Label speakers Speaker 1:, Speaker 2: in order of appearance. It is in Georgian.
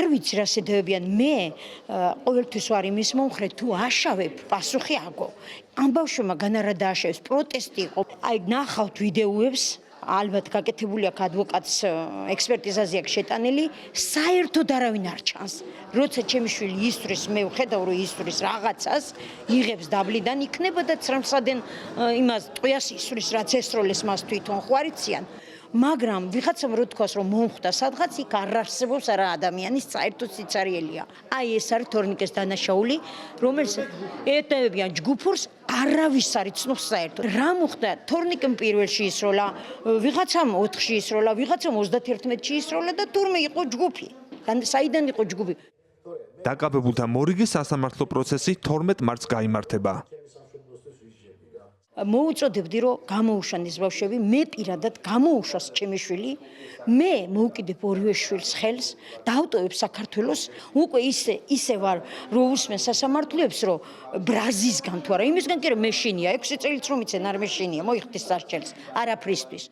Speaker 1: არ ვიცი რა შედევებიან მე ყოველთვის ვარ იმის მომხრე თუ აშავებ პასუხი აგო ამ ბავშვმა განარა დააშევეს პროტესტი იყო აი ნახავთ ვიდეოებს ალბათ გაკეთებული აქვს ადვოკატს ექსპერტიზაზე აქვს შეტანილი საერთოდ არავინ არ ჩანს როცა ჩემი შვილი ისწრის მე ვხედავ რომ ისწრის რაღაცას იღებს დაბლიდან იქნება და ცრემსადენ იმას ტყვიას ისწრის რაც ესროლეს მას თვითონ ხო არიციან მაგრამ ვიღაცამ რო თქვას რომ მომხვდა სადღაც იქ არ არსებობს არა ადამიანის საერთოდ სიცარიელია აი ეს არის თორნიკეს დანაშაული რომელიც ეტევებიან ჯგუფურს არავის არ იცნობს საერთოდ რა მოხდა თორნიკემ პირველში ისროლა ვიღაცამ 4-ში ისროლა ვიღაცამ 31-ში ისროლა და თურმე იყო ჯგუფი საიდან იყო ჯგუფი
Speaker 2: დაკავებულთა მორიგის სასამართლო პროცესი 12 მარტს გაიმართება
Speaker 1: მოუწოდებდი რომ გამოუშვან ეს ბავშვები მე პირადად გამოუშვას ჩემი შვილი მე მოვკიდებ ორივე შვილს ხელს დავტოვებ საქართველოს უკვე ისე ვარ რომ უსმენ სასამართლოებს რომ ბრაზისგან თუ არა იმისგან კი რომ მეშინია 6 წელიც რომ იცენ არ მეშინია მოიხდის სასჯელს არაფრისთვის